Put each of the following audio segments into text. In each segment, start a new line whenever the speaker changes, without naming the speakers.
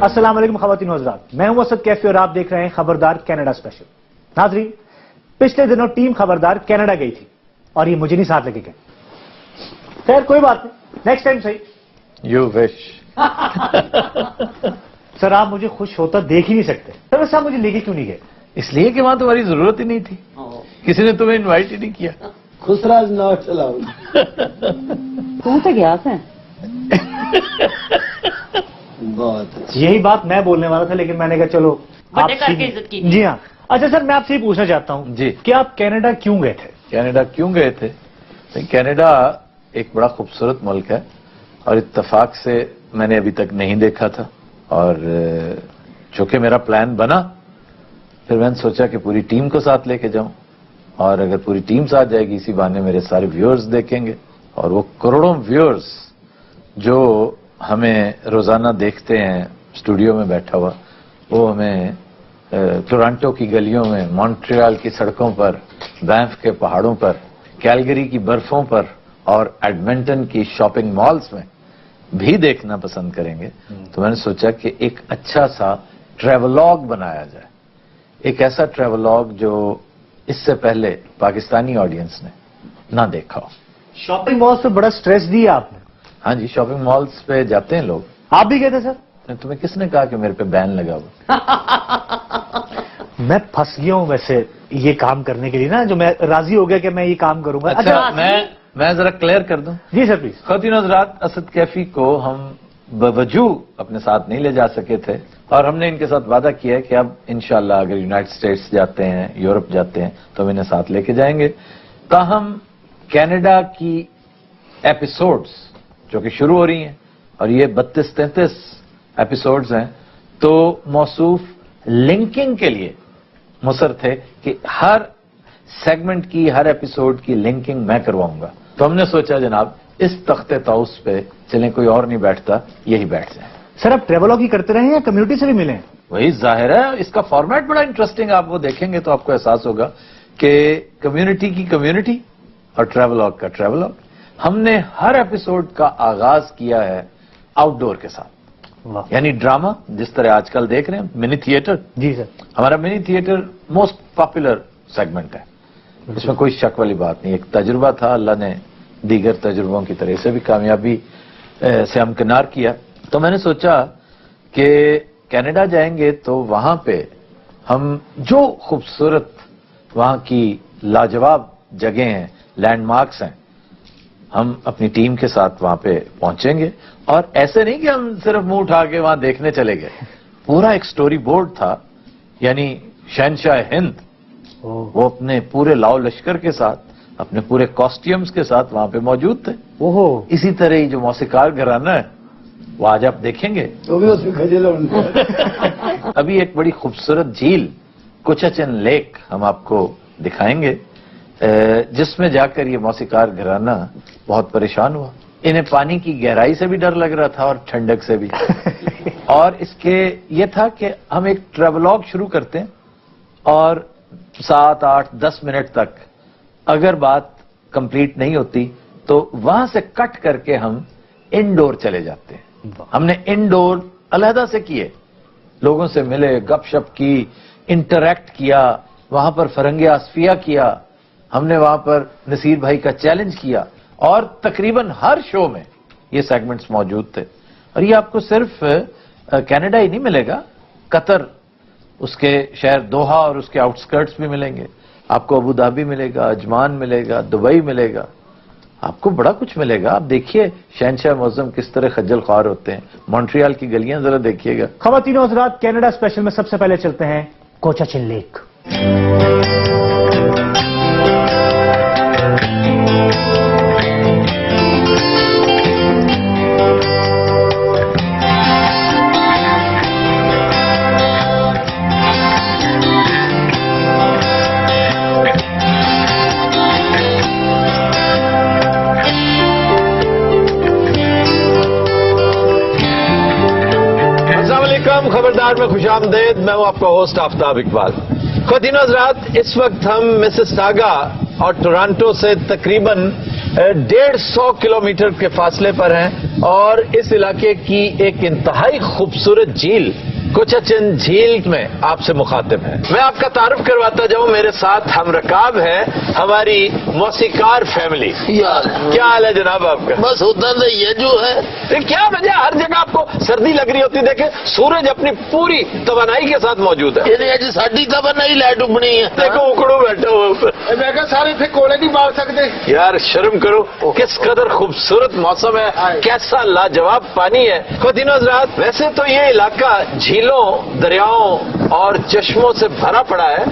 السلام علیکم خواتین و حضرات، میں ہوں اسد کیفی اور آپ دیکھ رہے ہیں خبردار کینیڈا اسپیشل۔ ناظرین، پچھلے دنوں ٹیم خبردار کینیڈا گئی تھی اور یہ مجھے نہیں ساتھ لگے گئے۔ خیر کوئی بات نہیں، نیکسٹ ٹائم صحیح۔
You wish.
سر آپ مجھے خوش ہوتا دیکھ ہی نہیں سکتے۔ سر صاحب مجھے لے کے کیوں نہیں گئے؟
اس لیے کہ وہاں تمہاری ضرورت ہی نہیں تھی، کسی نے تمہیں انوائٹ ہی نہیں کیا۔
خسراج ناٹ الاؤڈ۔
کون سے گیا ہے؟
بہت
یہی بات میں بولنے والا تھا، لیکن میں نے کہا چلو آپ جی ہاں۔ اچھا سر میں آپ سے یہ پوچھنا چاہتا ہوں
جی
کہ آپ کینیڈا کیوں گئے تھے؟
کینیڈا کیوں گئے تھے؟ کینیڈا ایک بڑا خوبصورت ملک ہے اور اتفاق سے میں نے ابھی تک نہیں دیکھا تھا، اور چونکہ میرا پلان بنا پھر میں نے سوچا کہ پوری ٹیم کو ساتھ لے کے جاؤں، اور اگر پوری ٹیم ساتھ جائے گی اسی بہانے میرے سارے ویورز دیکھیں گے، اور وہ کروڑوں ویورز جو ہمیں روزانہ دیکھتے ہیں اسٹوڈیو میں بیٹھا ہوا، وہ ہمیں ٹورانٹو کی گلیوں میں، مونٹریال کی سڑکوں پر، بینف کے پہاڑوں پر، کیلگری کی برفوں پر اور ایڈمنٹن کی شاپنگ مالز میں بھی دیکھنا پسند کریں گے۔ تو میں نے سوچا کہ ایک اچھا سا ٹریولاگ بنایا جائے، ایک ایسا ٹریولاگ جو اس سے پہلے پاکستانی آڈینس نے نہ دیکھا ہو۔
شاپنگ مال سے بڑا سٹریس دیا آپ نے۔
ہاں جی، شاپنگ مالز پہ جاتے ہیں لوگ۔
آپ بھی گئے تھے سر؟
تمہیں کس نے کہا کہ میرے پہ بین لگا ہوا؟
میں پھنس گیا ہوں ویسے یہ کام کرنے کے لیے نا، جو میں راضی ہو گیا کہ میں یہ کام کروں گا۔
اچھا میں ذرا کلیئر کر دوں۔
جی سر پلیز۔
خواتین حضرات، اسد کیفی کو ہم بوجوہ اپنے ساتھ نہیں لے جا سکے تھے، اور ہم نے ان کے ساتھ وعدہ کیا ہے کہ اب انشاءاللہ اگر یونائٹڈ اسٹیٹس جاتے ہیں، یورپ جاتے ہیں تو ہم انہیں ساتھ لے کے جائیں گے۔ تاہم کینیڈا کی ایپیسوڈز جو کہ شروع ہو رہی ہیں، اور یہ 32-33 ایپیسوڈز ہیں، تو موصوف لنکنگ کے لیے مصر تھے کہ ہر سیگمنٹ کی، ہر ایپیسوڈ کی لنکنگ میں کرواؤں گا۔ تو ہم نے سوچا جناب اس تخت طاؤس پہ چلیں، کوئی اور نہیں بیٹھتا، یہی بیٹھ جائیں۔
سر آپ ٹریولاگ ہی کرتے رہے ہیں یا کمیونٹی سے بھی ملیں؟
وہی ظاہر ہے، اس کا فارمیٹ بڑا انٹرسٹنگ، آپ وہ دیکھیں گے تو آپ کو احساس ہوگا کہ کمیونٹی کی کمیونٹی اور ٹریولاگ کا ٹریولاگ۔ ہم نے ہر ایپیسوڈ کا آغاز کیا ہے آؤٹ ڈور کے ساتھ، یعنی ڈرامہ، جس طرح آج کل دیکھ رہے ہیں منی تھیٹر۔
جی سر۔
ہمارا منی تھیٹر موسٹ پاپولر سیگمنٹ ہے، اس میں کوئی شک والی بات نہیں۔ ایک تجربہ تھا، اللہ نے دیگر تجربوں کی طرح سے بھی کامیابی سے ہمکنار کیا۔ تو میں نے سوچا کہ کینیڈا جائیں گے تو وہاں پہ ہم جو خوبصورت وہاں کی لاجواب جگہیں ہیں، لینڈ مارکس ہیں، ہم اپنی ٹیم کے ساتھ وہاں پہ پہنچیں گے۔ اور ایسے نہیں کہ ہم صرف منہ اٹھا کے وہاں دیکھنے چلے گئے، پورا ایک سٹوری بورڈ تھا، یعنی شہنشاہ ہند وہ اپنے پورے لاؤ لشکر کے ساتھ، اپنے پورے کاسٹیومز کے ساتھ وہاں پہ موجود تھے۔ اسی طرح ہی جو موسیقار گھرانہ ہے وہ آج آپ دیکھیں گے۔ ابھی ایک بڑی خوبصورت جھیل کوچاچن لیک ہم آپ کو دکھائیں گے، جس میں جا کر یہ موسیقار گھرانہ بہت پریشان ہوا۔ انہیں پانی کی گہرائی سے بھی ڈر لگ رہا تھا اور ٹھنڈک سے بھی۔ اور اس کے یہ تھا کہ ہم ایک ٹریولاگ شروع کرتے ہیں اور 7, 8, 10 منٹ تک اگر بات کمپلیٹ نہیں ہوتی تو وہاں سے کٹ کر کے ہم انڈور چلے جاتے ہیں۔ ہم نے انڈور علیحدہ سے کیے، لوگوں سے ملے، گپ شپ کی، انٹریکٹ کیا، وہاں پر فرنگ آصفیہ کیا، ہم نے وہاں پر نصیر بھائی کا چیلنج کیا، اور تقریباً ہر شو میں یہ سیگمنٹس موجود تھے۔ اور یہ آپ کو صرف کینیڈا ہی نہیں ملے گا، قطر، اس کے شہر دوحہ اور اس کے آؤٹ سکرٹس بھی ملیں گے، آپ کو ابو دھابی ملے گا، عجمان ملے گا، دبئی ملے گا، آپ کو بڑا کچھ ملے گا۔ آپ دیکھیے شہنشاہ معظم کس طرح خجل خوار ہوتے ہیں، مونٹریال کی گلیاں ذرا دیکھیے گا۔
خواتین و حضرات، کینیڈا اسپیشل میں سب سے پہلے چلتے ہیں کوچاچن لیک۔
خبردار میں خوش آمدید، میں ہوں آپ کا ہوسٹ آفتاب اقبال۔ خواتین حضرات، اس وقت ہم مسیساگا اور ٹورانٹو سے تقریباً
150 किलोमीटर के फासले पर हैं और इस इलाके की एक इंतहाई खूबसूरत झील कोचाचन झील में आपसे मुखातिब है। मैं आपका तारुफ करवाता जाऊं, मेरे साथ हम रकाब है हमारी मौसीकार फैमिली। क्या हाल है जनाब आपका?
बस होता तो ये जो है
ये क्या वजह, हर जगह आपको सर्दी लग रही होती, देखे सूरज अपनी पूरी तवानाई के साथ मौजूद है।
ਇਹਦੇ ਅੱਜ ਸਾਡੀ ਤਾਂ ਨਹੀਂ ਲਾਈਟ ਉਬਣੀ ਹੈ।
देखो उकड़ू बैठा हुआ ऊपर।
ਮੈਂ ਕਿਹਾ ਸਾਰੇ ਇੱਥੇ ਕੋਲੇ नहीं बाल सकते।
यार शर्म करो, किस कदर खूबसूरत मौसम है, कैसा लाजवाब पानी है। खुदिनो हज़रात, वैसे तो ये इलाका झीलों, दरियाओं और चश्मों से भरा पड़ा है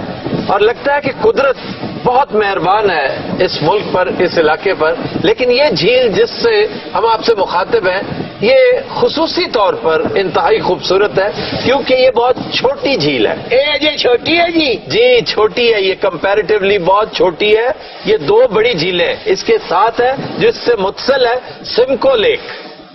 और लगता है कि कुदरत बहुत मेहरबान है इस मुल्क पर, इस इलाके पर, लेकिन ये झील जिससे हम आपसे मुखातिब हैं ये खुसूसी तौर पर इंतहाई खूबसूरत है क्योंकि ये बहुत छोटी झील है।
ये छोटी है जी।
जी छोटी है, ये कंपैरेटिवली बहुत छोटी है। ये 2 बड़ी झीलें इसके साथ है जिससे मुत्तसिल है सिमको लेक,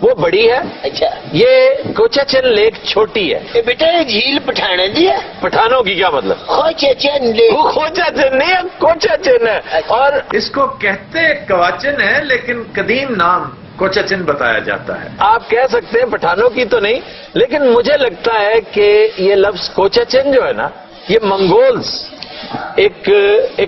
वो बड़ी है।
अच्छा,
ये कोचाचन लेक छोटी है।
ये बेटा ये झील पठाने दी है।
पठानों की क्या मतलब?
कोचाचन लेक।
वो कोचाचन नहीं है, कोचाचन है और इसको कहते कवाचन है लेकिन कदीम नाम कोचाचन बताया जाता है। आप कह सकते हैं पठानों की तो नहीं, लेकिन मुझे लगता है कि ये लफ्ज कोचाचन जो है ना, ये मंगोल्स एक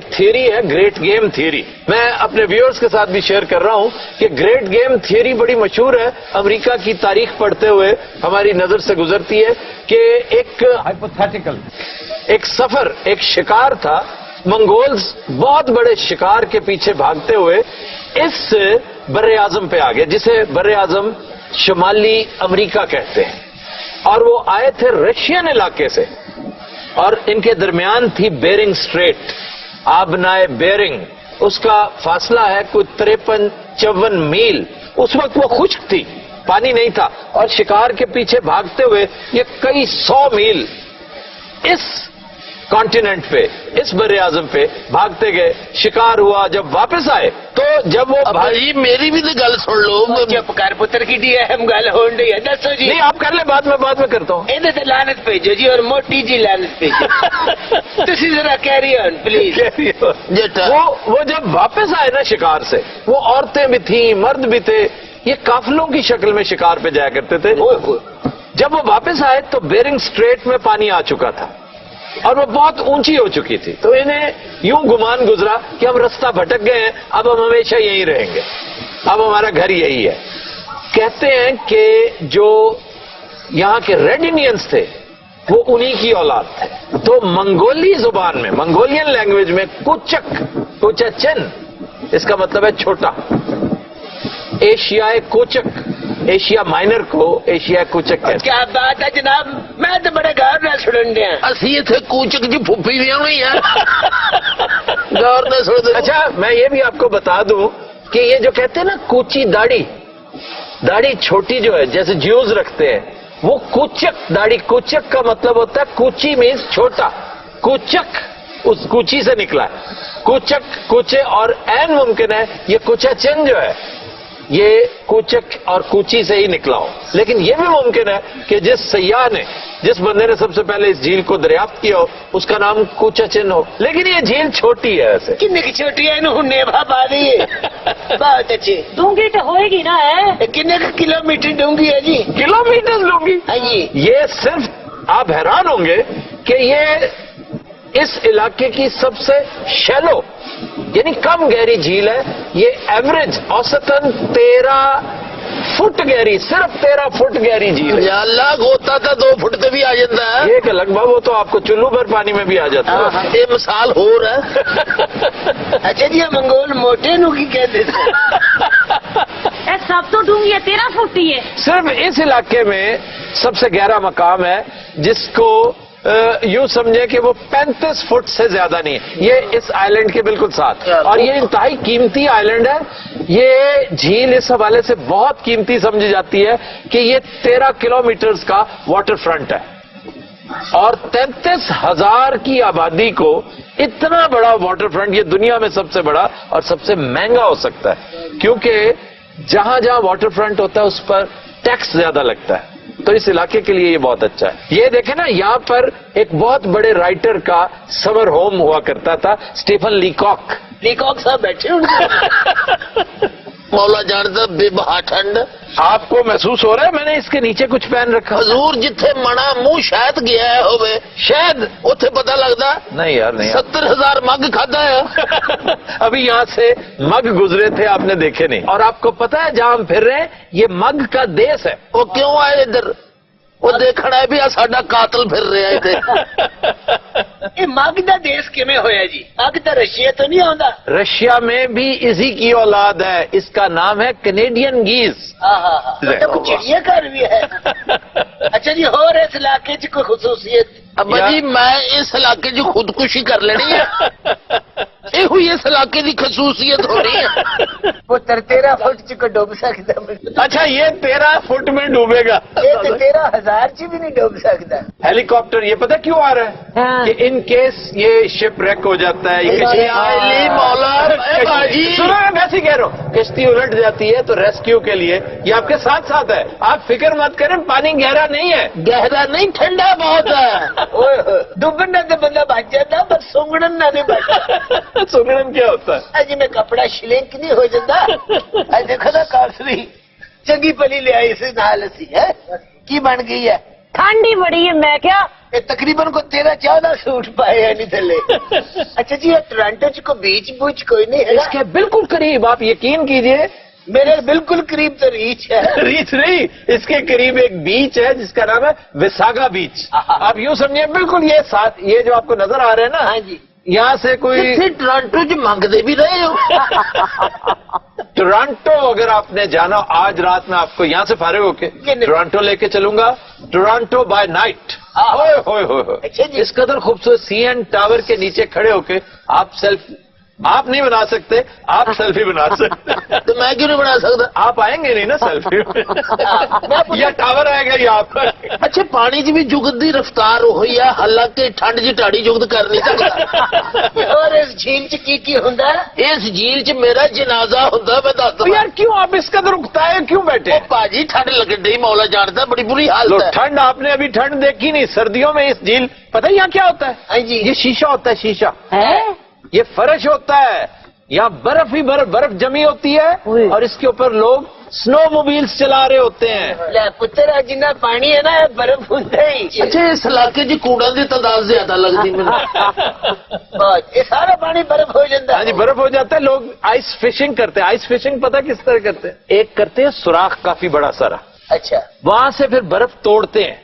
थियरी है, ग्रेट गेम थियरी। मैं अपने व्यूअर्स के साथ भी शेयर कर रहा हूं कि ग्रेट गेम थियरी बड़ी मशहूर है, अमेरिका की तारीख पढ़ते हुए हमारी नजर से गुजरती है कि एक हाइपोथेटिकल एक सफर, एक शिकार था। मंगोल्स बहुत बड़े शिकार के पीछे भागते हुए इस बर्रे आजम पे आ गए, जिसे बर्रे आजम शुमाली अमेरिका कहते हैं, और वो आए थे रशियन इलाके से और इनके दरमियान थी बेरिंग स्ट्रेट, आबनाए बेरिंग, उसका फासला है कोई 53-54 मील। उस वक्त वो खुश्क थी, पानी नहीं था और शिकार के पीछे भागते हुए ये कई 100 मील इस कॉन्टिनेंट पे, इस बर्रे आजम पे भागते गए, शिकार हुआ। जब वापस आए तो जब वो
भाई मेरी भी तो गल सुन लो। चुप कर पुत्र की डी अहम गल हो रही है, दसो जी।
नहीं आप कर ले, बाद में करता हूँ।
ਇਹਦੇ ਤੇ ਲਾਨਤ ਭੇਜੋ ਜੀ और मोटी जी लानत भेजो। ਤੁਸੀਂ जरा कैरी ऑन प्लीज।
वो जब वापस आए ना शिकार से, वो औरतें भी थी, मर्द भी थे, ये काफिलों की शक्ल में शिकार पे जाया करते थे। जब वो वापस आए तो बेरिंग स्ट्रेट में पानी आ चुका था और वो बहुत ऊंची हो चुकी थी, तो इन्हें यूं गुमान गुजरा कि हम रास्ता भटक गए हैं, अब हम हमेशा यहीं रहेंगे, अब हमारा घर यही है। कहते हैं कि जो यहाँ के रेड इंडियंस थे वो उन्हीं की औलाद थे। तो मंगोली जुबान में, मंगोलियन लैंग्वेज में कोचाचन इसका मतलब है छोटा। एशियाई कोचक, एशिया माइनर को एशिया कोचक कहते हैं।
क्या बात है जनाब, मैं तो बड़े गौर ਨਾਲ ਸੁਣਨ ਡਿਆ। ਅਸੀਂ ਇੱਥੇ ਕੋਚਕ ਜੀ ਫੁੱਫੀ ਵੀ ਆਉਣੀ ਹੈ। गौर ਨਾਲ सुन।
अच्छा मैं ये भी आपको बता दूं कि ये जो कहते हैं ना कूची दाढ़ी, दाढ़ी छोटी जो है जैसे ज्यूज रखते हैं, वो कूचक दाढ़ी, कूचक का मतलब होता है कूची मीन्स छोटा, कूचक उस कूची से निकला है, कूचक कूचे, और ऐन मुमकिन है ये कोचाचन जो है ये कूचक और कूची से ही निकला हो। लेकिन ये भी मुमकिन है कि जिस सयाह ने, जिस बंदे ने सबसे पहले इस झील को दरियाफ्त किया हो उसका नाम कोचाचन हो। लेकिन ये झील छोटी है ऐसे।
कितने की छोटी है, इन्होंने नेभा पा दी है। बहुत अच्छी
डूंगी तो होएगी ना है।
कितने किलोमीटर डूंगी है जी?
किलोमीटर लूंगी।
हाँ जी।
ये सिर्फ आप हैरान होंगे कि ये इस इलाके की सबसे शैलो यानी कम गहरी झील है। ये एवरेज औसतन 13 फुट गहरी, सिर्फ 13 फुट गहरी झील है।
अल्लाह होता था 2 फुट से भी आ जाता है।
एक लगभग वो तो आपको चुल्लू भर पानी में भी आ जाता है।
ये मिसाल हो रहा है। अच्छा जी, मंगोल मोटे नु की कहते थे।
सब तो डूंगी है, 13 फुट ही है।
सिर्फ इस इलाके में सबसे गहरा मकाम है जिसको यूं समझे कि वो 35 फुट से ज्यादा नहीं है। ये इस आइलैंड के बिल्कुल साथ, और ये इंतहाई कीमती आइलैंड है। ये झील इस हवाले से बहुत कीमती समझी जाती है कि ये 13 किलोमीटर का वाटर फ्रंट है और 33,000 की आबादी को इतना बड़ा वाटर फ्रंट, ये दुनिया में सबसे बड़ा और सबसे महंगा हो सकता है क्योंकि जहां जहां वाटर फ्रंट होता है उस पर टैक्स ज्यादा लगता है। तो इस इलाके के लिए ये बहुत अच्छा है। ये देखें ना, यहाँ पर एक बहुत बड़े राइटर का समर होम हुआ करता था, स्टीफन लीकॉक।
लीकॉक साहब बैठे मौला जानदा बेबहा ठंड
आपको महसूस हो रहा है मैंने इसके नीचे कुछ पहन रखा?
हजूर जिथे मना मुंह शायद गया होवे शायद उथे पता लगदा
नहीं यार नहीं
70,000 मग खादा है।
अभी यहाँ से मग गुजरे थे आपने देखे नहीं, और आपको पता है जहाँ हम फिर रहे हैं ये मग का देश है।
वो क्यों आए इधर? वो देखना है भी आ साडा कातल फिर रहा है।
ਇਹ ਮੱਗ ਦਾ ਦੇਸ਼ ਕਿਵੇਂ ਹੋਇਆ ਜੀ? ਮੱਗ ਤਾਂ ਰਸ਼ੀਆ ਤੋਂ ਨਹੀਂ ਆਉਂਦਾ।
रशिया में भी इसी की औलाद है, इसका नाम है कैनेडियन गीज।
मतलब चिड़िया घर भी है। अच्छा जी, और इस इलाके च कोई खसूसियत?
अब्बा जी मैं इस इलाके च खुदकुशी कर लेनी है, ये हुई इस इलाके की खसूसियत हो रही है।
पुत्र 13 फुट च को डूब सकता।
अच्छा ये 13 फुट में डूबेगा,
ये तो 13,000 च भी नहीं डूब सकता।
हेलीकॉप्टर ये पता क्यों आ रहा है?
हाँ।
कि इन केस ये शिप रैक हो जाता है, ये कश्ती
आइली मौला, ए बाजी।
सुनो मैं वैसे ही कह रहा हूँ, कश्ती उलट जाती है तो रेस्क्यू के लिए ये आपके साथ साथ है, आप फिक्र मत करें, पानी गहरा नहीं है।
गहरा नहीं ठंडा बहुत है।
डूबन ना तो बंदा बच जाता, पर सुंगड़न ना नहीं बचता।
सुगड़न क्या होता है?
अजी मैं कपड़ा श्लिंक नहीं हो जाता। अज देखो ना कासरी चंगी पली ले आई से नाल सी है की बन गई है।
ठंड ही बड़ी है, मैं क्या
ये तकरीबन को 13-14 सूट पाए है नहीं थले। अच्छा जी, ये टोरंटो च को बीच बूच कोई नहीं है?
इसके बिल्कुल करीब, आप यकीन कीजिए,
मेरे बिल्कुल करीब तो रीच है।
रीच नहीं, इसके करीब एक बीच है जिसका नाम है विसागा बीच। आप यूं समझिए बिल्कुल ये साथ, ये जो आपको नजर आ रहे हैं ना,
हाँ जी,
यहाँ से कोई
फिर टोरंटो च मंगते भी रहे हो।
टोरंटो अगर आपने जाना, आज रात में आपको यहाँ से फारिग होके
कितने?
टोरंटो लेके चलूंगा, टोरंटो बाय नाइट। होए होए होए
अच्छा जी।
इस कदर खूबसूरत सीएन टावर के नीचे खड़े होके आप नहीं बना सकते, आप सेल्फी बना सकते।
तो मैं क्यों नहीं बना सकता?
आप आएंगे नहीं ना सेल्फी, या टावर आएगा यहाँ पर।
अच्छा पानी च भी जुगत की रफ्तार हुई है, हालांकि ठंड च ढाड़ी जुगत कर नहीं सकता।
और इस झील च की हुंदा?
इस झील च मेरा जनाजा होता, मैं दस
तो यार क्यों आप इस कदर उकताए क्यों बैठे?
भाजी ठंड लगन डी, मौला जानता बड़ी बुरी हालत
लो
है।
ठंड आपने अभी ठंड देखी नहीं, सर्दियों में इस झील, पता है यहाँ क्या होता है?
हाँ जी।
ये शीशा होता है, शीशा
है?
ये फर्श होता है, यहाँ बर्फ ही बर्फ जमी होती है, और इसके ऊपर लोग स्नो मोबाइल्स चला रहे होते हैं।
ले पुत्र जिन्ना पानी है ना बर्फ होता ही।
अच्छा इस इलाके च कूड़ा की तादाद ज्यादा लगती मैंने।
बहुत ये सारा पानी बर्फ हो जाता
हाँ जी बर्फ हो जाता है। लोग आइस फिशिंग करते हैं। आइस फिशिंग पता किस तरह करते हैं? एक करते हैं सुराख काफी बड़ा सारा,
अच्छा
वहां से फिर बर्फ तोड़ते हैं,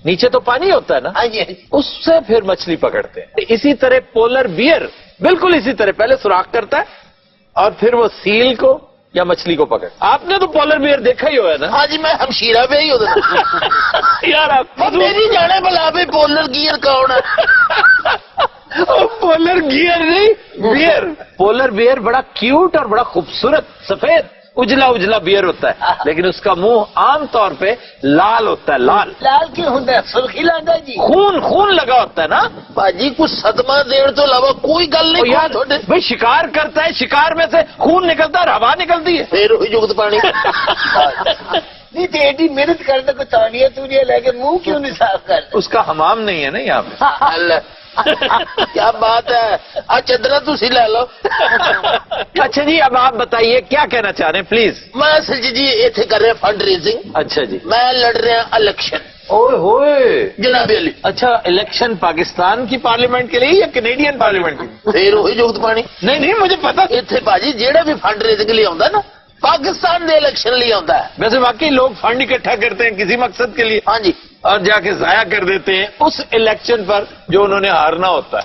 नीचे तो पानी होता है ना,
हाँ जी, हाँ जी।
उससे फिर मछली पकड़ते हैं। इसी तरह पोलर बियर बिल्कुल इसी तरह पहले सुराख करता है और फिर वो सील को या मछली को पकड़। आपने तो पोलर बियर देखा ही होगा ना?
हाँ जी मैं हमशीरा पे ही होता।
यार आप
मेरी जाने भला भी पोलर गियर कौन है?
पोलर गियर नहीं, बियर। पोलर बियर बड़ा क्यूट और बड़ा खूबसूरत सफेद उजला उजला बियर होता है, लेकिन उसका मुंह आमतौर पे लाल होता है। लाल
लाल क्यों होता है? सुर्खी लादा जी।
खून लगा होता है ना।
भाजी कुछ सदमा देने तो अलावा कोई गल
और
नहीं।
यार भाई शिकार करता है, शिकार में से खून निकलता है, हवा निकलती है।
फिर हुई जुगत पानी।
नहीं तो एडी मेहनत करता कोई तानिया तूनिया लेके मुंह क्यों नहीं साफ करता?
उसका हमाम नहीं है ना यहाँ पे।
अल्लाह क्या बात है। आज चदरा तुसी ले लो।
अच्छा जी अब आप बताइए क्या कहना चाह रहे हैं प्लीज।
मैं असल जी इतने कर रहे फंड रेजिंग।
अच्छा जी।
मैं लड़ रहा इलेक्शन।
ओए होए
जनाबे अली।
अच्छा इलेक्शन पाकिस्तान की पार्लियामेंट के लिए या कैनेडियन पार्लियामेंट की?
फिर हुई जुगत पानी।
नहीं मुझे पता।
इतने भाजी जेड़ा भी फंड रेजिंग लिए आंदा ना पाकिस्तान दे इलेक्शन लिए आंदा है।
वैसे वाकई लोग फंड इकट्ठा करते हैं किसी मकसद के लिए,
हाँ जी,
और जाके जाया कर देते हैं उस इलेक्शन पर जो उन्होंने हारना होता है।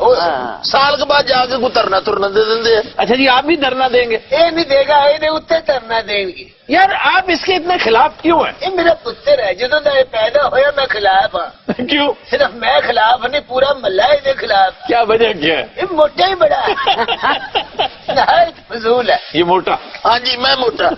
साल के बाद जाके कोई तरना तुरना दे देंगे।
अच्छा जी आप भी धरना देंगे?
ये नहीं देगा, ये उत्ते धरना देंगे।
यार आप इसके इतने खिलाफ क्यों हैं?
ये मेरा पुत्र है, जो पैदा होया मैं खिलाफ हाँ।
क्यों?
सिर्फ मैं खिलाफ नहीं, पूरा मल्ला इसके खिलाफ।
क्या वजह क्या है?
ये मोटा ही बड़ा है। नहायत फजूल है।
ये मोटा।
हाँ जी मैं मोटा।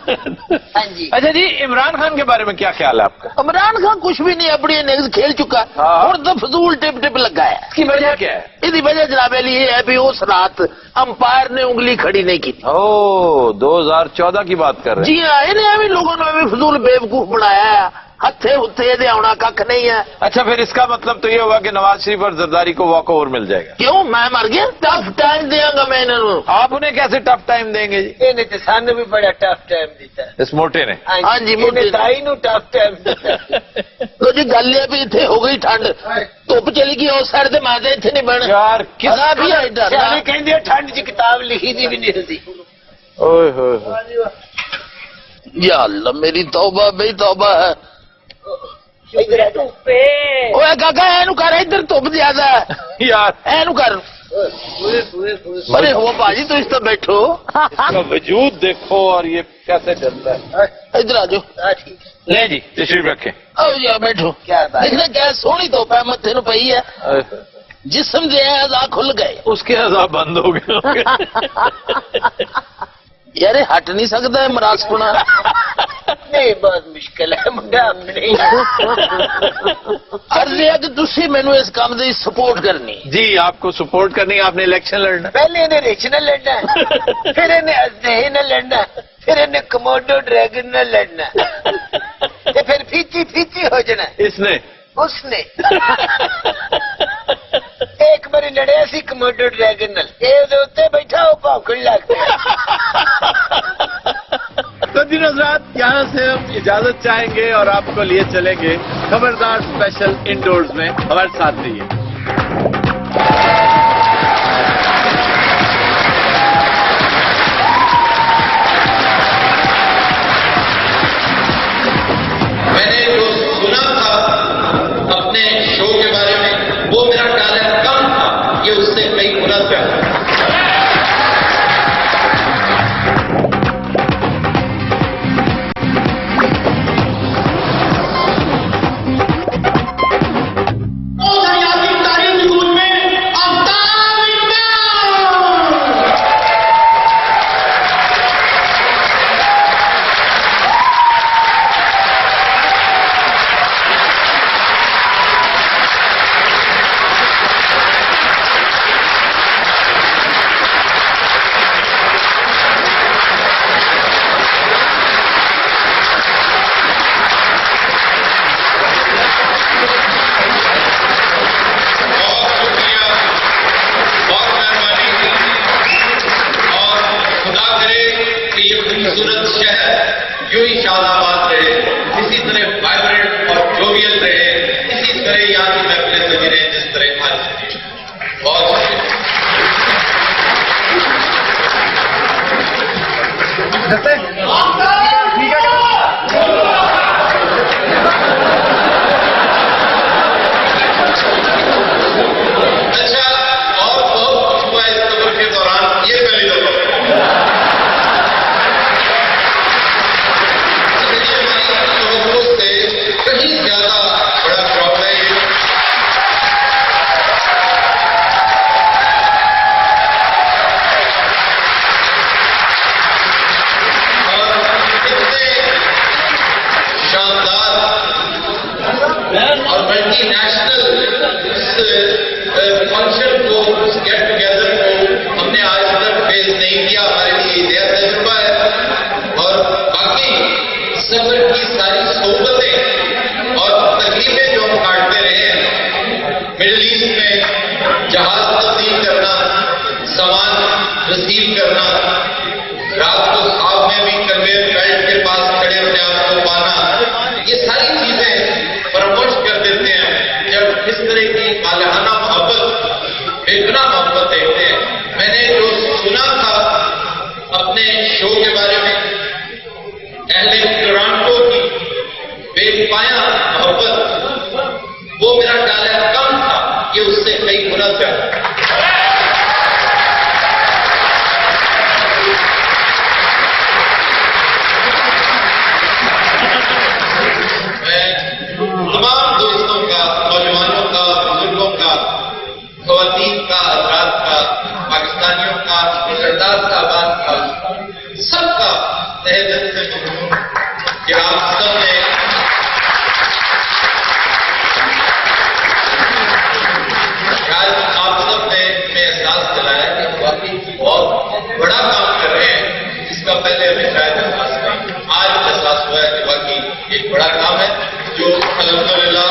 हाँ जी।
अच्छा जी इमरान खान के बारे में क्या ख्याल है आपका?
इमरान खान कुछ भी नहीं अपनी इनिंग्स खेल चुका
हाँ।
और तो फजूल टिप टिप लगा है।
इसकी वजह क्या है?
इसकी वजह जनाब अली ये है भी उस रात अंपायर ने उंगली खड़ी नहीं की।
ओ 2014 की बात कर रहे हैं।
जी हाँ, इन्हें भी लोगों ने भी फजूल बेवकूफ बनाया है हथे उत्थे दे आना कख नहीं है।
अच्छा, फिर इसका मतलब तो ये होगा कि नवाज शरीफ और जरदारी को वॉक ओवर मिल जाएगा।
क्यों मैं मर गया? टफ टाइम देंगा मैं इन्होंने।
आप उन्हें कैसे टफ टाइम देंगे जी?
ਇਹਨੇ ਤੇ ਸਾਨੂੰ ਵੀ ਬੜਾ ਟਫ ਟਾਈਮ ਦਿੱਤਾ।
इस मोटे ने।
हाँ जी, मोटे
ਇਹਨੇ ਤਾਈ ਨੂੰ ਟਫ ਟਾਈਮ ਦਿੱਤਾ।
तो जी गल ये भी इतने हो गई ठंड, धुप चली गई उस साइड से मैं इतने नहीं बन
यार किस
भी है इधर।
ਸਿਆਣੇ ਕਹਿੰਦੇ ਆ, ਠੰਡ 'ਚ ਕਿਤਾਬ ਲਿਖੀ ਦੀ ਵੀ ਨਹੀਂ ਹੁੰਦੀ।
ओए होए होए।
या अल्लाह मेरी तौबा बई तौबा है।
ਇਧਰ ਆ ਤੂੰ।
ओए काका एनू कर, इधर धुप ज्यादा है
यार
एनू कर। अरे हो भाजी तुम इस तो बैठो,
इसका वजूद देखो और ये कैसे चलता है।
इधर आ जाओ।
ਹਾਂ ਠੀਕ ਹੈ।
ले जी तशरीफ रखें।
आओ जी बैठो।
क्या बात है?
देखना क्या सोहनी धुप है, मत्थे नु पई है,
ओए होए।
जिस्म दे अज़ा खुल गए।
उसके अज़ाब बंद हो गए होंगे।
यार हट नहीं सकता है मरासपुना।
नहीं बहुत मुश्किल है मुंडा अपने।
अर्ज है कि तुसी मैनू इस काम की सपोर्ट करनी।
जी आपको सपोर्ट करनी, आपने इलेक्शन लड़ना।
पहले इन्हें रिच न लड़ना है, फिर इन्हें अजनही न लड़ना है, फिर इन्हें कमोडो ड्रैगन न लड़ना है, ते फिर फीची फीची हो जाना है।
इसने
उसने एक बारी लड़िया सी कमोडो ड्रैगन नाल, ये उहदे उत्ते बैठा हो भौंकण लग पिया।
तो जी हज़रात, यहाँ से हम इजाजत चाहेंगे और आपको लिए चलेंगे खबरदार स्पेशल इंडोर्स में। हमारे साथ रहिए।
मैंने जो सुना था अपने शो के बारे में, वो मेरा टैलेंट कम था, ये उससे कई गुना ज्यादा। खूबसूरत शहर यूं ही शादाबाद रहे, इसी तरह वाइब्रेंट और जोवियल रहे, इसी तरह यहाँ की महफिलें सजी रहे जिस तरह आज सजी। बहुत अच्छा, और बहुत कुछ हुआ इस सफर के दौरान, ये पहली दफा। कहीं ज्यादा बड़ा क्रॉप है ये। और इतने शानदार और मल्टी नेशनल फंक्शन को, गेट टुगेदर को हमने आज तक फेस नहीं किया। हमारे लिए नया तजुर्बा है। और बाकी सफर की सारी सोबतें और तकलीफें जो हम काटते रहे हैं, मिडिल ईस्ट में जहाज तब्दील करना, सामान रिसीव करना, रात को ख्वाब में भी कन्वेयर बेल्ट के पास खड़े अपने आप को पाना, ये सारी चीजें फरामोश कर देते हैं जब इस तरह की मालहाना मोहब्बत, बेगुनाह मोहब्बत देखते हैं। मैंने जो सुना था अपने शो के बारे में, अहले टोरंटो की बेपाया मोहब्बत, वो मेरा टैलेंट कम था, ये उससे कई गुना ज्यादा। मैं तमाम दोस्तों का, नौजवानों का, बुजुर्गों का, ख्वातीन का, हज़रात का, पाकिस्तानियों का, सरदार साहबान का, सबका तहे दिल से शुक्र कि आप सब ने आज आप सब ने एहसास दिलाया कि हम वाकई बहुत बड़ा काम कर रहे हैं, जिसका पहले हमें शायद एहसास नहीं। आज एहसास हुआ है कि वाकई एक बड़ा काम है। अल्हम्दुलिल्लाह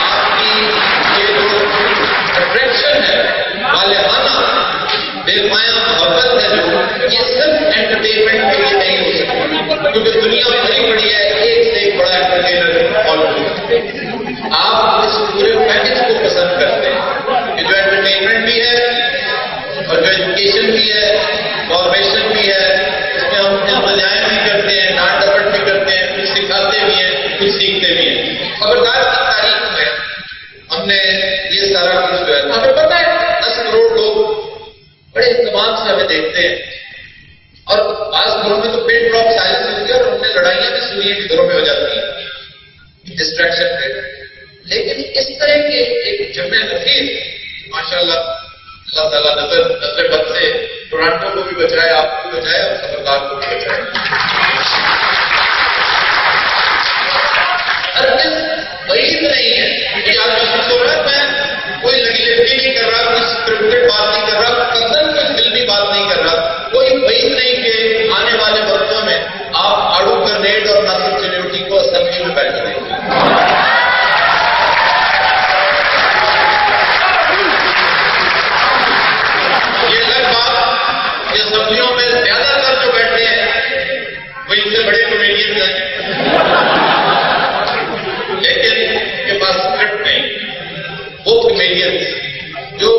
आपकी ये जो अट्रैक्शन है वालिहाना बेपाया मोहब्बत है जो ये सिर्फ एंटरटेनमेंट के लिए नहीं हो सकती, क्योंकि दुनिया भरी पड़ी है एक से एक बड़ा एंटरटेनर मौजूद है। आप इस पूरे पैकेज को पसंद करते हैं कि जो एंटरटेनमेंट भी है और जो एजुकेशन भी है, फॉर्मेशन भी है, इसमें हम मजाएं भी करते हैं, डांट डपट भी करते हैं, कुछ सिखाते भी हैं, कुछ सीखते भी हैं। खबरदार की तारीख में हमने ये सारा कुछ जो है, हमें पता है 10 करोड़ लोग बड़े इत्मीनान से हमें देखते हैं, और आज घरों में तो पेट ड्रॉप साइलेंस हो गया और हमने लड़ाइयां भी सुनी है कि घरों में हो जाती हैं डिस्ट्रैक्शन पे। लेकिन इस तरह के एक जमे नफीस माशाल्लाह अल्लाह ताला नजर बद से टोरंटो को भी बचाए, आपको भी बचाए और खबरदार को भी बचाए। हरगिज़ वहीद नहीं है कि आज महसूस हो रहा है मैं कोई लगी लिपटी नहीं कर रहा, कोई स्क्रिप्टेड बात नहीं कर रहा, कतन कोई फिल्मी बात नहीं कर रहा, कोई वहीद नहीं कि आने वाले वक्तों में आप आड़ू ग्रेनेड और नासिर चिन्योटी को असेंबली में बैठ देंगे। असेंबलियों में ज्यादातर जो बैठे हैं वो इनसे बड़े कॉमेडियन हैं, लेकिन इनके पास स्क्रिप्ट नहीं। वो कॉमेडियन जो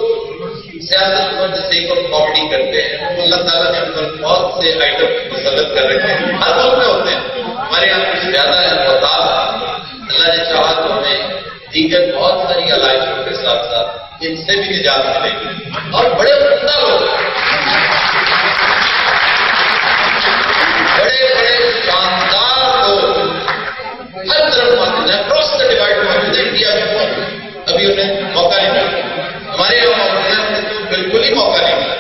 सियासत पर सेक ऑफ कॉमेडी करते हैं, अल्लाह ताला ने उन पर बहुत से आइटम मुसल्लत कर रखे हैं, हर मुल्क में होते हैं, हमारे यहाँ कुछ ज्यादा है बताल। अल्लाह ने चाहा तो हमें दीगर बहुत सारी अलाइशों के साथ साथ इनसे भी निजात मिलेगी, और बड़े उम्दा लोग, बड़े बड़े शानदार लोग हर तरफ मौजूद हैं, क्रॉस द डिवाइड मौजूद है, इंडिया में मौजूद। अभी उन्हें मौका नहीं मिला, हमारे यहाँ मौजूद है, उन्हें तो बिल्कुल ही मौका नहीं मिला।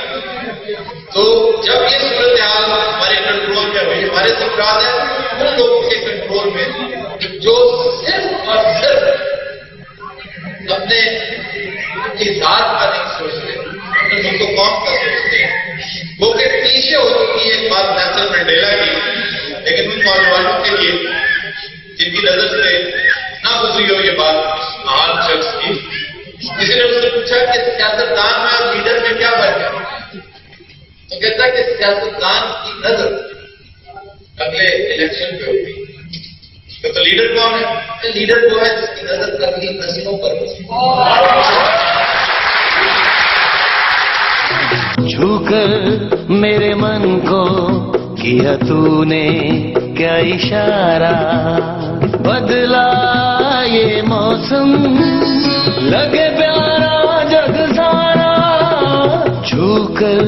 तो जब ये सूरत हाल हमारे कंट्रोल में हुई, हमारे सरकार है उन लोगों के कंट्रोल में जो सिर्फ और सिर्फ अपने की जात का नहीं सोचते, अपने मुल्क कौम का सोचते हैं। वो के पीछे हो चुकी है एक बात नेल्सन मंडेला की, लेकिन उन नौजवानों के लिए जिनकी नजर से ना गुजरी हो ये बात महान शख्स की। किसी ने उससे पूछा कि सियासतदान में और लीडर में क्या फर्क है, तो कहता है कि सियासतदान की नजर अगले इलेक्शन पे होती, तो लीडर कौन है? लीडर वो है जिसकी नजर अगली नस्लों पर होती।
छूकर मेरे मन को किया तूने क्या इशारा, बदला ये मौसम लगे प्यारा जग सारा। छूकर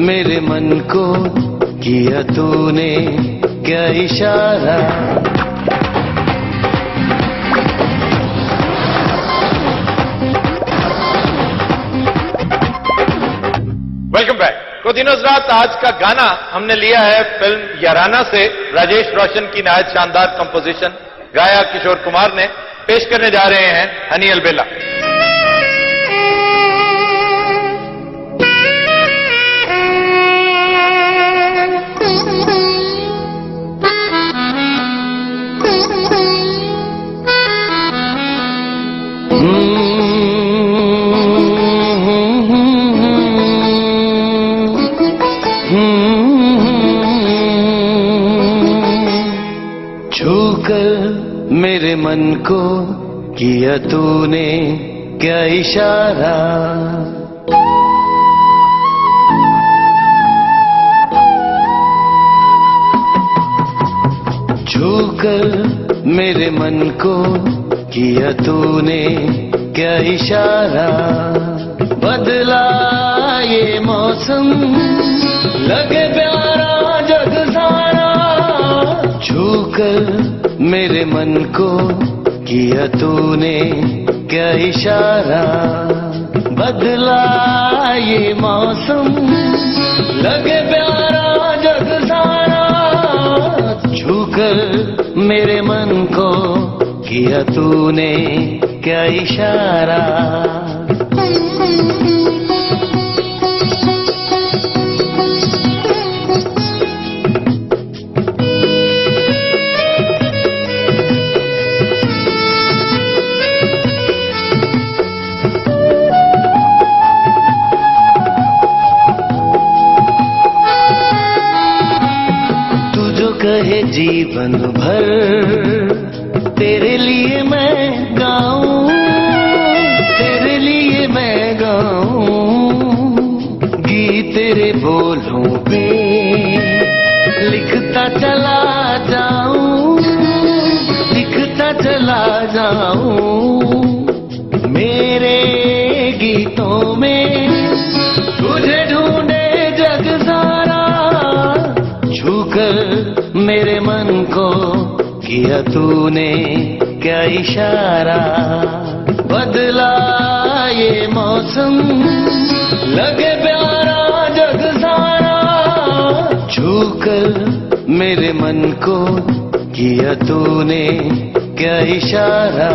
मेरे मन को किया तूने क्या इशारा।
Welcome back. तो दिनों रात आज का गाना हमने लिया है फिल्म याराना से, राजेश रोशन की नहायत शानदार कंपोजिशन, गाया किशोर कुमार ने। पेश करने जा रहे हैं हनी अलबेला।
मेरे मन को किया तूने क्या इशारा। छूकर मेरे मन को किया तूने क्या इशारा। बदला ये मौसम लगे प्यारा जग सारा। छूकर मेरे मन को किया तूने क्या इशारा। बदला ये मौसम लगे प्यारा जग सारा। छूकर मेरे मन को किया तूने क्या इशारा। जीवन भर तेरे लिए मैं गाऊं, तेरे लिए मैं गाऊं, गीत तेरे बोलों पे लिखता चला जाऊं, लिखता चला जाऊं, मेरे गीतों में तुझे ढूंढे जग सारा, छूकर मेरे मन को किया तूने क्या इशारा, बदला ये मौसम लगे प्यारा जग सारा, छूकर मेरे मन को किया तूने क्या इशारा।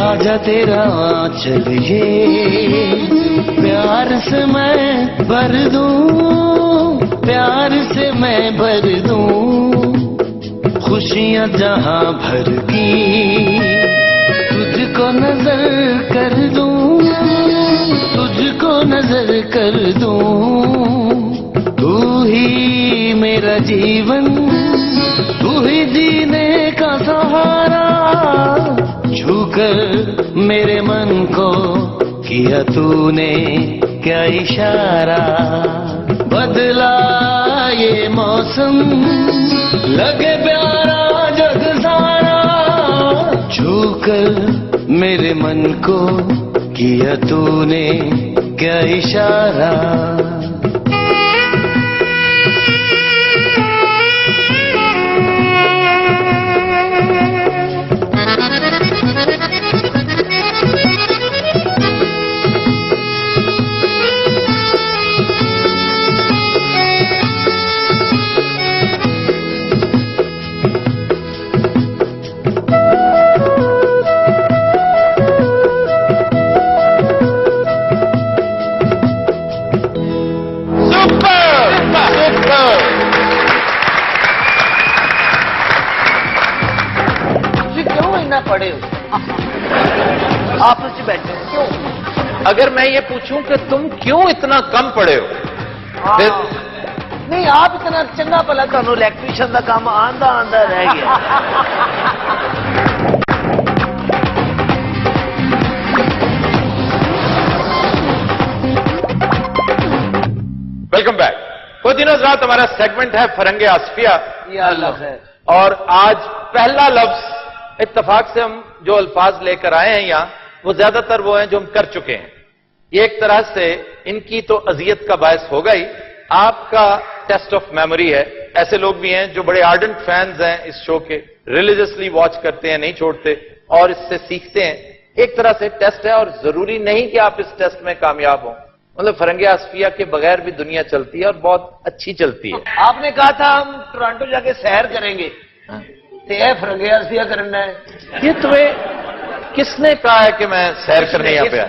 आजा तेरा आंचल ये प्यार से मैं भर दूं, प्यार से मैं भर दूं, खुशियां जहां भर की तुझको नजर कर दूं, तुझको नजर कर दूं, तू ही मेरा जीवन, तू ही जीने का सहारा, छूकर मेरे मन को किया तूने क्या इशारा, बदला ये मौसम लगे प्यारा जग सारा, छूकर मेरे मन को किया तूने क्या इशारा।
पढ़े हो आपस में बैठे हो क्यों?
अगर मैं ये पूछूं कि तुम क्यों इतना कम पढ़े हो, फिर
नहीं आप इतना चंगा भला ਤੁਹਾਨੂੰ इलेक्ट्रीशियन का काम आंदा आंदा रह गया।
Welcome back. कुछ दिनों रात हमारा सेगमेंट है फरंगे आसफिया, और आज पहला लफ्ज इत्तफाक से हम जो अल्फाज लेकर आए हैं यहाँ, वो ज्यादातर वो हैं जो हम कर चुके हैं। ये एक तरह से इनकी तो अजियत का बायस होगा ही, आपका टेस्ट ऑफ मेमोरी है। ऐसे लोग भी हैं जो बड़े आर्डेंट फैंस हैं इस शो के, रिलीजियसली वॉच करते हैं, नहीं छोड़ते और इससे सीखते हैं। एक तरह से टेस्ट है और जरूरी नहीं कि आप इस टेस्ट में कामयाब हों। मतलब फरंगे आसफिया के बगैर भी दुनिया चलती है और बहुत अच्छी चलती है।
आपने कहा था हम टोरंटो जाके सैर करेंगे, फरंगे आसफिया करना है।
ये तुम्हें किसने कहा है कि मैं सैर करने यहाँ पे आया?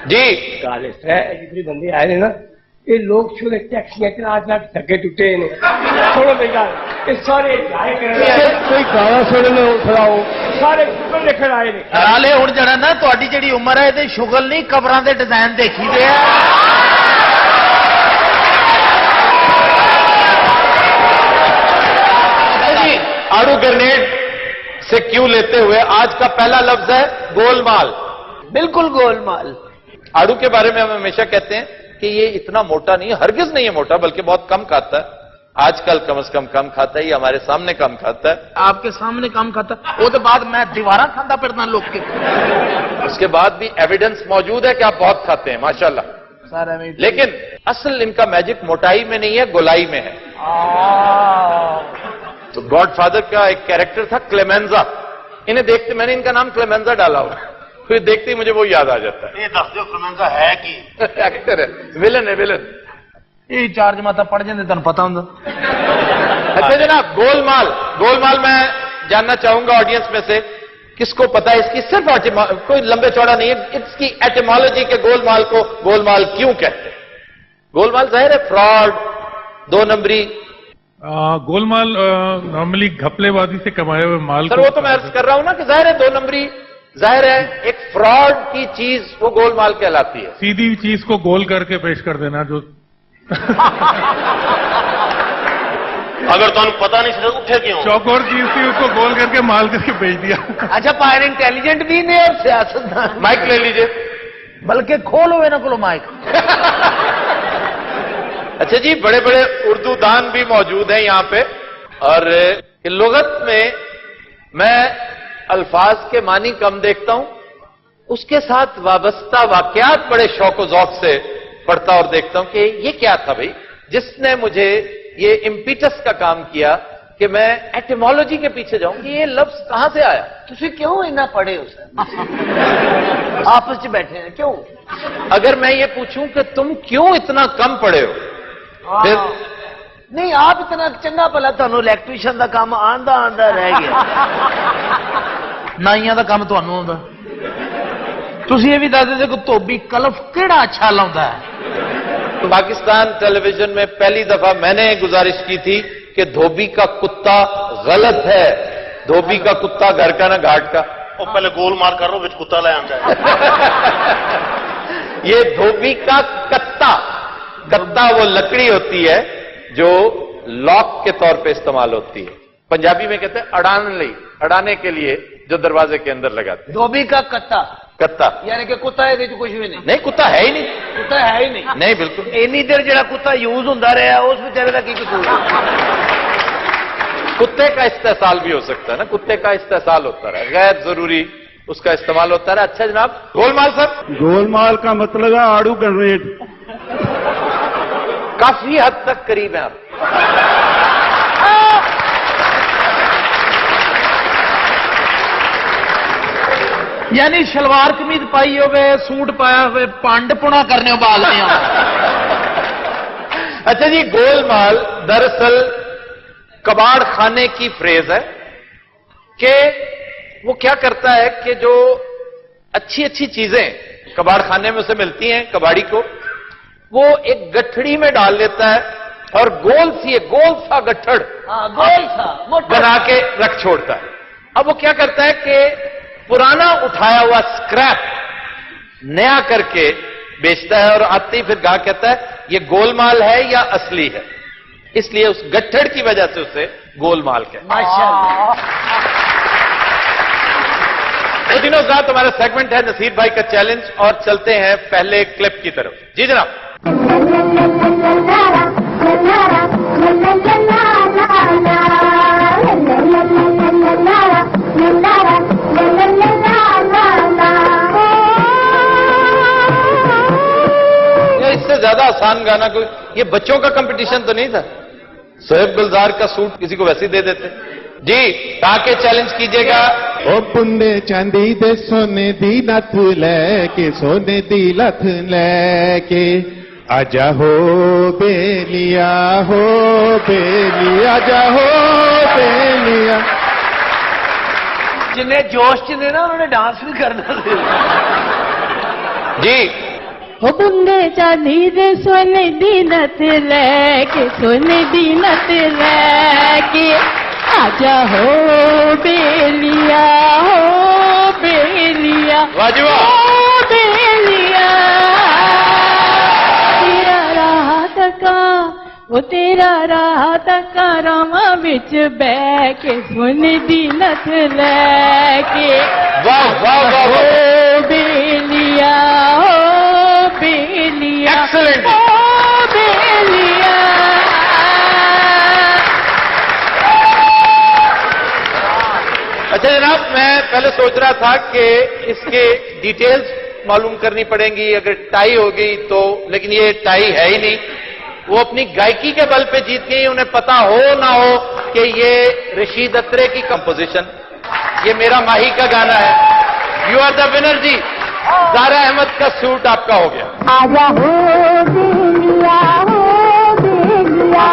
जी
काले जितने बंदे आए थे ना, ये लोग छोड़े टैक्सी आज ना थके टूटे ने छोड़ो बेकार, ये सारे जाए कोई गाना सुनने खड़ाओ, सारे शुगल लेकर आए ने।
नाले हुण जड़ा ना तुहाडी जेड़ी उम्र है ते शुगल नहीं कबरां दे डिजाइन देखी दे
आड़ू ग्रेनेड से क्यों लेते हुए आज का पहला लफ्ज है गोलमाल।
बिल्कुल गोलमाल।
आड़ू के बारे में हम हमेशा कहते हैं कि ये इतना मोटा नहीं है, हरगिज नहीं है मोटा, बल्कि बहुत कम खाता है। आजकल कम से कम खाता है, ये हमारे सामने कम खाता है।
आपके सामने कम खाता, वो तो बाद मैं दीवारा खांदा फिरना लोग के।
उसके बाद भी एविडेंस मौजूद है कि आप बहुत खाते हैं माशाल्लाह। लेकिन असल इनका मैजिक मोटाई में नहीं है, गोलाई में है। तो गॉडफादर का एक कैरेक्टर था क्लेमेंजा, इन्हें देखते मैंने इनका नाम क्लेमेंजा डाला हुआ, फिर देखते ही मुझे वो याद आ जाता है।
ये दस दो क्लेमेंजा है कि
एक्टर है, विलन है, विलन।
ये चार जमाता पढ़ जाते तेन पता होंगे।
अच्छा जनाब, गोलमाल, गोलमाल मैं जानना चाहूंगा ऑडियंस में से किसको पता है इसकी सिर्फ कोई लंबे चौड़ा नहीं है, इसकी एटिमोलॉजी के गोलमाल को गोलमाल क्यों कहते हैं? गोलमाल जाहिर है फ्रॉड, दो नंबरी।
गोलमाल नॉर्मली घपलेबाजी से कमाए हुए माल
सर वो तो मैं अर्ज कर रहा हूं ना कि जाहिर है दो नंबरी, जाहिर है एक फ्रॉड की चीज वो गोलमाल कहलाती है।
सीधी चीज को गोल करके पेश कर देना जो
अगर तुम पता नहीं चला उठे क्यों?
चौकोर चीज थी उसको गोल करके माल करके बेच दिया।
अच्छा पायर इंटेलिजेंट भी ने और सियासतदान।
माइक ले लीजिए,
बल्कि खोलो ना को माइक।
अच्छा जी, बड़े बड़े उर्दू दान भी मौजूद हैं यहाँ पे, और लुगत में मैं अल्फाज के मानी कम देखता हूं, उसके साथ वाबस्ता वाकयात बड़े शौक ज़ौक से पढ़ता और देखता हूं कि ये क्या था भाई जिसने मुझे ये इम्पीटस का काम किया कि मैं एटिमोलॉजी के पीछे जाऊं कि ये लफ्ज कहां से आया।
तुसी क्यों इतना पढ़े हो सर? आपस में बैठे हैं क्यों?
अगर मैं ये पूछूं कि तुम क्यों इतना कम पढ़े हो, फिर
नहीं आप इतना चंगा भला ਤੁਹਾਨੂੰ ਇਲੈਕਟ੍ਰੀਸ਼ੀਅਨ ਦਾ ਕੰਮ ਆਂਦਾ ਆਂਦਾ ਰਹਿ ਗਿਆ, ਨਾਈਆਂ ਦਾ ਕੰਮ ਤੁਹਾਨੂੰ ਆਉਂਦਾ। ਤੁਸੀਂ ਇਹ ਵੀ ਦੱਸ ਦਿਓ ਕਿ ਧੋਬੀ ਕਲਫ ਕਿਹੜਾ ਅੱਛਾ ਲਾਉਂਦਾ ਹੈ?
पाकिस्तान टेलीविजन में पहली दफा मैंने गुजारिश की थी कि धोबी का कुत्ता गलत है, धोबी का कुत्ता घर का ना घाट का।
ਉਹ ਪਹਿਲੇ ਗੋਲ ਮਾਰ ਕਰ ਲੋ ਵਿੱਚ ਕੁੱਤਾ ਲੈ ਆਂਦਾ ਹੈ।
ये धोबी का कत्ता, कत्ता वो लकड़ी होती है जो लॉक के तौर पे इस्तेमाल होती है, पंजाबी में कहते हैं अड़ाने के लिए जो दरवाजे के अंदर लगाते हैं।
धोबी का कत्ता
कत्ता
यानी कि कुत्ता ये कुछ भी नहीं,
कुत्ता है ही नहीं,
कुत्ता है ही नहीं।
नहीं बिल्कुल।
इन्नी देर जरा कुत्ता यूज होता रहा उस बेचारे का की कसूर?
कुत्ते का इस्तेसाल भी हो सकता है ना, कुत्ते का इस्तेसाल होता रहा, गैर जरूरी उसका इस्तेमाल होता रहा। अच्छा जनाब, गोलमाल सर?
गोलमाल का मतलब है आड़ू ग्रेनेड।
काफी हद तक करीब है आप।
यानी शलवार कमीज पाई होवे, सूट पाया हुए, पंड पुना करने बागने।
अच्छा जी, गोलमाल दरअसल कबाड़ खाने की फ्रेज है कि वो क्या करता है कि जो अच्छी अच्छी चीजें कबाड़ खाने में उसे मिलती हैं कबाड़ी को, वो एक गठड़ी में डाल लेता है और गोल सा गठड़ बना के रख छोड़ता है। अब वो क्या करता है कि पुराना उठाया हुआ स्क्रैप नया करके बेचता है और आते ही फिर गाहक कहता है ये गोलमाल है या असली है, इसलिए उस गट्ठड़ की वजह से उसे गोलमाल कहते हैं।
माशाअल्लाह।
तो दिनों रात हमारा सेगमेंट है नसीर भाई का चैलेंज, और चलते हैं पहले क्लिप की तरफ। जी जनाब। इससे ज्यादा आसान गाना कोई, ये बच्चों का कंपटीशन तो नहीं था? सोहेब गुलजार का सूट किसी को वैसे ही दे देते। जी ताके चैलेंज कीजिएगा।
ओ पुंडे चांदी दे सोने दी नथ लेके, सोने दी लथ लेके आजा हो बेलिया, आजा हो बेलिया।
जिन्हें जोश च ने ना उन्होंने डांस भी करना था।
जी
हो बुंदे चांदी दे सोने दी नथ लेके, सोने दी नथ लेके आजा हो बेलिया,
वाजिबा
हो बेलिया। तेरा राह तका, वो तेरा राह तका रामा बिच बह के, सोने दी नथ लेके
वाह वाह वाह
हो बेलिया, बेलिया,
Excellent.
ओ बेलिया।
अच्छा जनाब, मैं पहले सोच रहा था कि इसके डिटेल्स मालूम करनी पड़ेंगी अगर टाई हो गई तो, लेकिन ये टाई है ही नहीं। वो अपनी गायकी के बल पे जीत गई, उन्हें पता हो ना हो कि ये रशीद अत्रे की कंपोजिशन, ये मेरा माही का गाना है। यू आर द विनर जी। ज़ारा अहमद का सूट आपका हो गया।
आजा हो बेलिया, हो बेलिया।